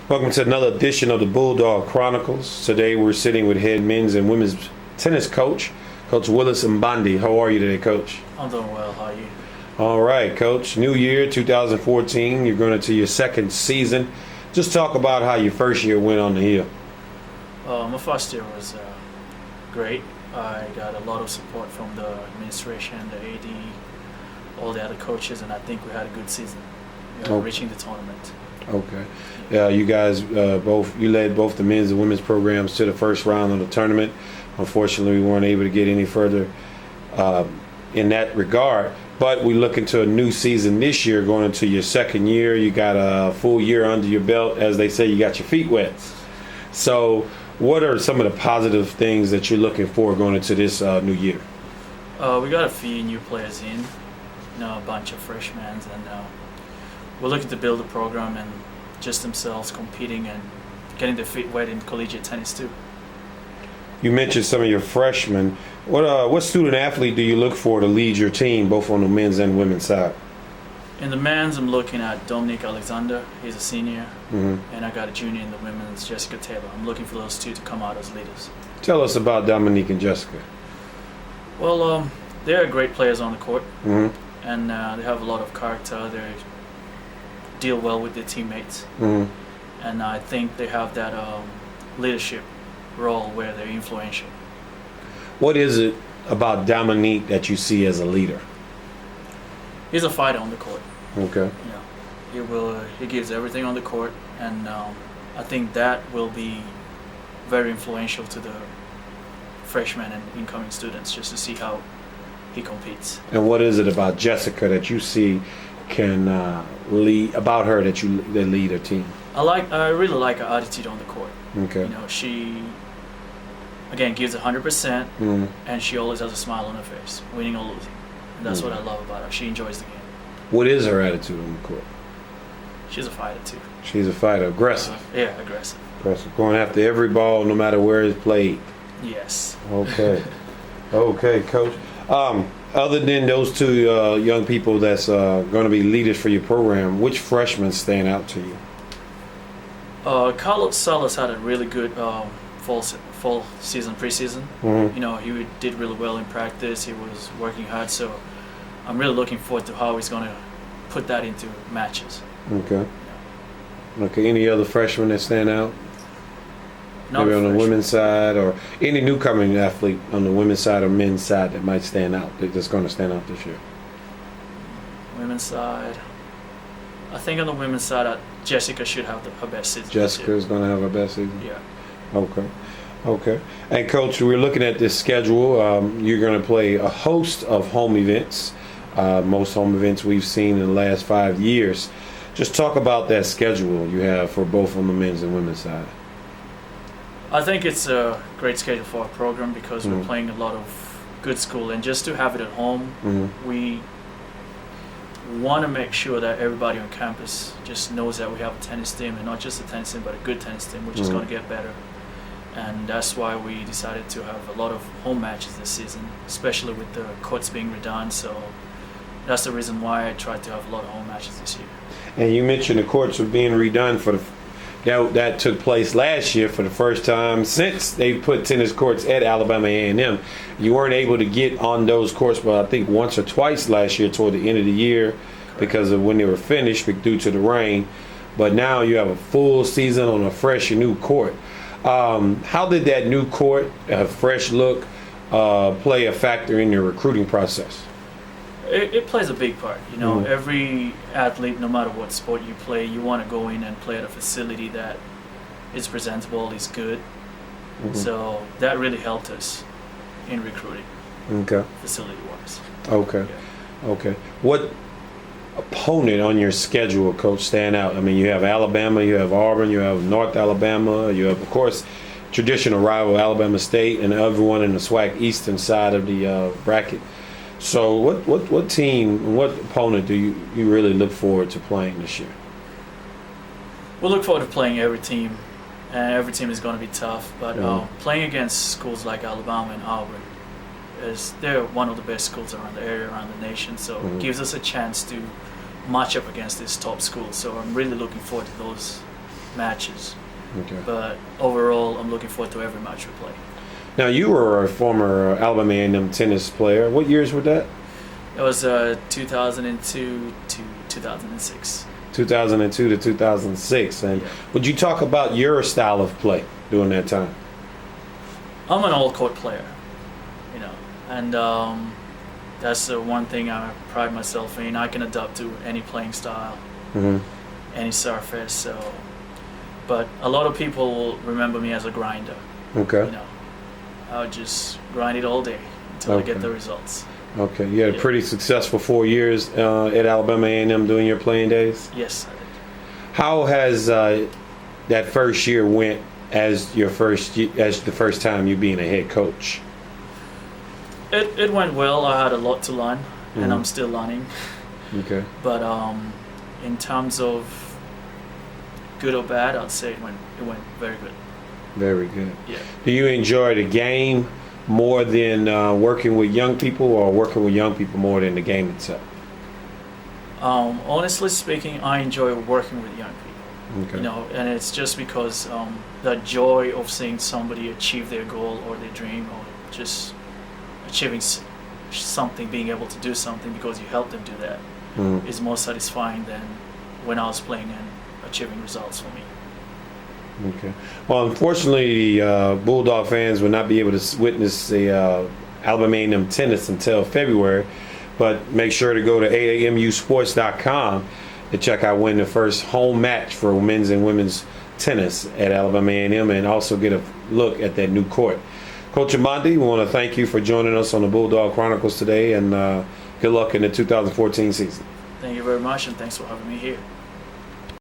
Welcome to another edition of the Bulldog Chronicles. Today we're sitting with head men's and women's tennis coach, Coach Willis Mbandi. How are you today, Coach? I'm doing well. How are you? All right, Coach. New year, 2014. You're going into your second season. Just talk about how your first year went on the hill. My first year was great. I got a lot of support from the administration, the AD, all the other coaches, and I think we had a good season. Reaching the tournament. Okay. You guys you led both the men's and women's programs to the first round of the tournament. Unfortunately, we weren't able to get any further in that regard. But we look into a new season this year, going into your second year. You got a full year under your belt. As they say, you got your feet wet. So what are some of the positive things that you're looking for going into this new year? We got a few new players in, a bunch of freshmen, and we're looking to build a program and just themselves competing and getting their feet wet in collegiate tennis too. You mentioned some of your freshmen. What student athlete do you look for to lead your team, both on the men's and women's side? In the men's, I'm looking at Dominic Alexander. He's a senior, Mm-hmm. and I got a junior in the women's, Jessica Taylor. I'm looking for those two to come out as leaders. Tell us about Dominique and Jessica. Well, they're great players on the court, Mm-hmm. and they have a lot of character. They deal well with their teammates, Mm-hmm. and I think they have that leadership role where they're influential. What is it about Dominique that you see as a leader? He's a fighter on the court. Okay. He gives everything on the court, and I think that will be very influential to the freshmen and incoming students, just to see how he competes. And what is it about Jessica that you see can lead that lead her team? I really like her attitude on the court. Okay. She again gives 100%, Mm-hmm. and she always has a smile on her face, winning or losing. And that's what I love about her. She enjoys the game. What is her attitude on the court? She's a fighter too. She's a fighter, aggressive. Aggressive. Going after every ball, no matter where it's played. Yes. Okay. Okay, Coach. Other than those two young people that's going to be leaders for your program, which freshmen stand out to you? Carlos Salas had a really good fall season, preseason. Mm-hmm. He did really well in practice. He was working hard, so I'm really looking forward to how he's going to put that into matches. Okay. Okay. Any other freshmen that stand out? Maybe on the women's side, or any newcoming athlete on the women's side or men's side that might stand out, that's going to stand out this year? Women's side. I think on the women's side, Jessica should have her best season. Jessica's going to have her best season? Yeah. Okay. Okay. And Coach, we're looking at this schedule. You're going to play a host of home events, most home events we've seen in the last 5 years. Just talk about that schedule you have for both on the men's and women's side. I think it's a great schedule for our program because we're playing a lot of good school, and just to have it at home, we want to make sure that everybody on campus just knows that we have a tennis team, and not just a tennis team, but a good tennis team, which is going to get better. And that's why we decided to have a lot of home matches this season, especially with the courts being redone. So that's the reason why I tried to have a lot of home matches this year. And you mentioned the courts were being redone that took place last year for the first time since they put tennis courts at Alabama A&M. You weren't able to get on those courts, but I think once or twice last year toward the end of the year. Correct. Because of when they were finished due to the rain. But now you have a full season on a fresh and new court. How did that new court, a fresh look, play a factor in your recruiting process? It plays a big part. Every athlete, no matter what sport you play, you want to go in and play at a facility that is presentable, is good. So that really helped us in recruiting. Okay. Facility-wise. Okay. Yeah. Okay. What opponent on your schedule, Coach, stand out? I mean, you have Alabama, you have Auburn, you have North Alabama, you have, of course, traditional rival Alabama State, and everyone in the SWAC Eastern side of the bracket. So what team, what opponent do you really look forward to playing this year? We'll look forward to playing every team, and every team is going to be tough. But playing against schools like Alabama and Auburn, they're one of the best schools around the area, around the nation. So it gives us a chance to match up against these top schools. So I'm really looking forward to those matches. Okay. But overall, I'm looking forward to every match we play. Now, you were a former Alabama A&M tennis player. What years were that? It was 2002 to 2006. 2002 to 2006. And Yeah. would you talk about your style of play during that time? I'm an all-court player, you know, and that's the one thing I pride myself in. I can adapt to any playing style, Mm-hmm. any surface. So, but a lot of people will remember me as a grinder. Okay. You know, I would just grind it all day until I Okay. get the results. Okay. You had a Yeah. pretty successful 4 years at Alabama A&M during your playing days. Yes, I did. How has that first year went as the first time you being a head coach? It went well. I had a lot to learn, Mhm. and I'm still learning. Okay. But in terms of good or bad, I'd say it went very good. Very good. Yeah. Do you enjoy the game more than working with young people, or working with young people more than the game itself? Honestly speaking, I enjoy working with young people. Okay. You know, and it's just because the joy of seeing somebody achieve their goal or their dream, or just achieving something, being able to do something because you helped them do that, Mhm. is more satisfying than when I was playing and achieving results for me. Okay. Well, unfortunately, Bulldog fans will not be able to witness the Alabama A&M tennis until February, but make sure to go to aamusports.com to check out when the first home match for men's and women's tennis at Alabama A&M, and also get a look at that new court. Coach Mbandi, we want to thank you for joining us on the Bulldog Chronicles today, and good luck in the 2014 season. Thank you very much, and thanks for having me here.